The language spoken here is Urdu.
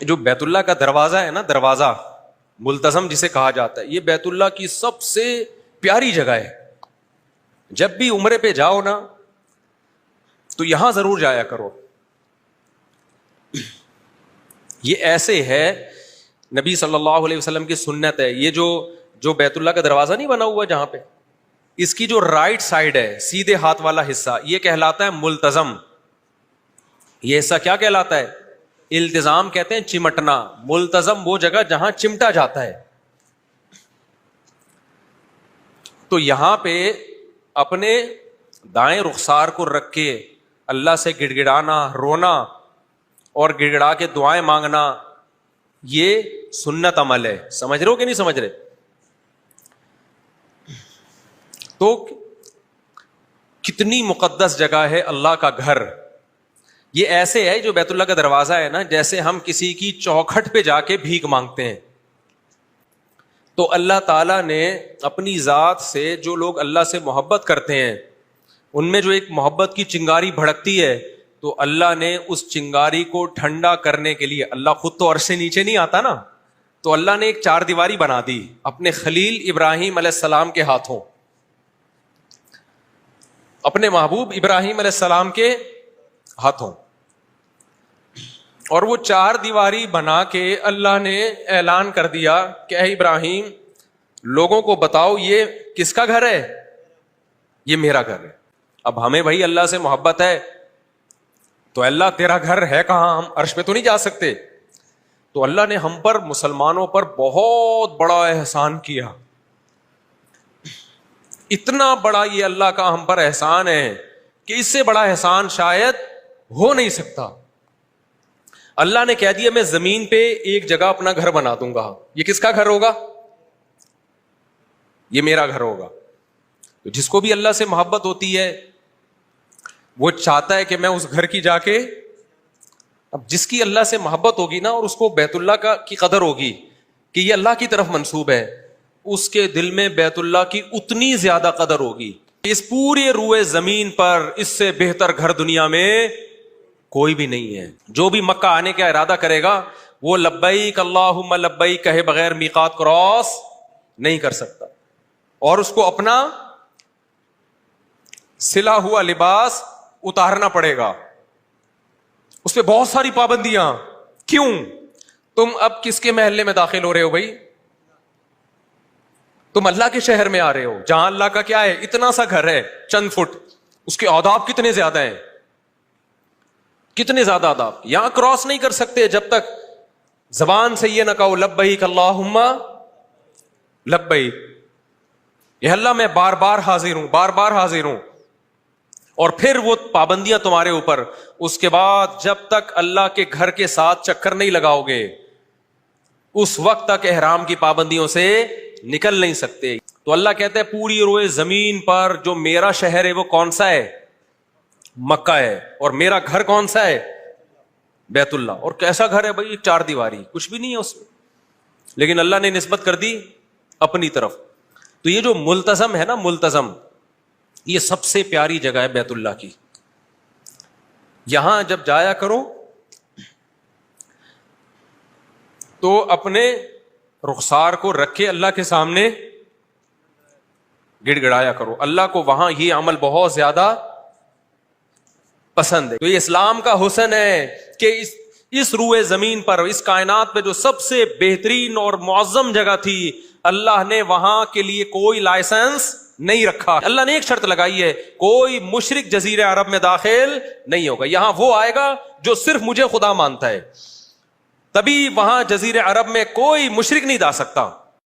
جو بیت اللہ کا دروازہ ہے نا، دروازہ ملتزم جسے کہا جاتا ہے، یہ بیت اللہ کی سب سے پیاری جگہ ہے. جب بھی عمرے پہ جاؤ نا تو یہاں ضرور جایا کرو. یہ ایسے ہے، نبی صلی اللہ علیہ وسلم کی سنت ہے. یہ جو بیت اللہ کا دروازہ نہیں بنا ہوا جہاں پہ، اس کی جو رائٹ سائڈ ہے، سیدھے ہاتھ والا حصہ، یہ کہلاتا ہے ملتزم. یہ حصہ کیا کہلاتا ہے؟ التزام کہتے ہیں چمٹنا. ملتزم وہ جگہ جہاں چمٹا جاتا ہے. تو یہاں پہ اپنے دائیں رخسار کو رکھ کے اللہ سے گڑ گڑانا، رونا اور گڑ گڑا کے دعائیں مانگنا، یہ سنت عمل ہے. سمجھ رہے ہو کہ نہیں سمجھ رہے؟ تو کتنی مقدس جگہ ہے اللہ کا گھر. یہ ایسے ہے، جو بیت اللہ کا دروازہ ہے نا، جیسے ہم کسی کی چوکھٹ پہ جا کے بھیک مانگتے ہیں. تو اللہ تعالیٰ نے اپنی ذات سے، جو لوگ اللہ سے محبت کرتے ہیں ان میں جو ایک محبت کی چنگاری بھڑکتی ہے، تو اللہ نے اس چنگاری کو ٹھنڈا کرنے کے لیے، اللہ خود تو عرش سے نیچے نہیں آتا نا، تو اللہ نے ایک چار دیواری بنا دی اپنے خلیل ابراہیم علیہ السلام کے ہاتھوں، اپنے محبوب ابراہیم علیہ السلام کے ہاتھوں. اور وہ چار دیواری بنا کے اللہ نے اعلان کر دیا کہ اے ابراہیم، لوگوں کو بتاؤ یہ کس کا گھر ہے؟ یہ میرا گھر ہے. اب ہمیں بھائی اللہ سے محبت ہے تو اللہ تیرا گھر ہے کہاں؟ ہم عرش پہ تو نہیں جا سکتے. تو اللہ نے ہم پر، مسلمانوں پر بہت بڑا احسان کیا. اتنا بڑا یہ اللہ کا ہم پر احسان ہے کہ اس سے بڑا احسان شاید ہو نہیں سکتا. اللہ نے کہہ دیا میں زمین پہ ایک جگہ اپنا گھر بنا دوں گا. یہ کس کا گھر ہوگا؟ یہ میرا گھر ہوگا. تو جس کو بھی اللہ سے محبت ہوتی ہے وہ چاہتا ہے کہ میں اس گھر کی جا کے، اب جس کی اللہ سے محبت ہوگی نا اور اس کو بیت اللہ کی قدر ہوگی کہ یہ اللہ کی طرف منسوب ہے، اس کے دل میں بیت اللہ کی اتنی زیادہ قدر ہوگی. اس پورے روئے زمین پر اس سے بہتر گھر دنیا میں کوئی بھی نہیں ہے. جو بھی مکہ آنے کا ارادہ کرے گا وہ لبیک اللہم لبیک کہے بغیر میقات کراس نہیں کر سکتا. اور اس کو اپنا سلا ہوا لباس اتارنا پڑے گا. اس پہ بہت ساری پابندیاں. کیوں؟ تم اب کس کے محلے میں داخل ہو رہے ہو بھائی؟ تم اللہ کے شہر میں آ رہے ہو جہاں اللہ کا کیا ہے؟ اتنا سا گھر ہے، چند فٹ. اس کے آداب کتنے زیادہ ہیں، کتنے زیادہ آداب. یہاں کراس نہیں کر سکتے جب تک زبان سے یہ نہ کہو لبیک اللہم لبیک، یہ اللہ میں بار بار حاضر ہوں، بار بار حاضر ہوں. اور پھر وہ پابندیاں تمہارے اوپر. اس کے بعد جب تک اللہ کے گھر کے ساتھ چکر نہیں لگاؤ گے اس وقت تک احرام کی پابندیوں سے نکل نہیں سکتے. تو اللہ کہتا ہے پوری روئے زمین پر جو میرا شہر ہے وہ کون سا ہے؟ مکہ ہے. اور میرا گھر کون سا ہے؟ بیت اللہ. اور کیسا گھر ہے بھائی؟ چار دیواری، کچھ بھی نہیں ہے اس میں، لیکن اللہ نے نسبت کر دی اپنی طرف. تو یہ جو ملتزم ہے نا، ملتزم، یہ سب سے پیاری جگہ ہے بیت اللہ کی. یہاں جب جایا کرو تو اپنے رخسار کو رکھ کے اللہ کے سامنے گڑ گڑایا کرو. اللہ کو وہاں یہ عمل بہت زیادہ پسند ہے. تو یہ اسلام کا حسن ہے کہ اس روئے زمین پر، اس کائنات پہ جو سب سے بہترین اور معظم جگہ تھی، اللہ نے وہاں کے لیے کوئی لائسنس نہیں رکھا. اللہ نے ایک شرط لگائی ہے، کوئی مشرک جزیرے عرب میں داخل نہیں ہوگا. یہاں وہ آئے گا جو صرف مجھے خدا مانتا ہے، تبھی وہاں جزیرے عرب میں کوئی مشرک نہیں جا سکتا.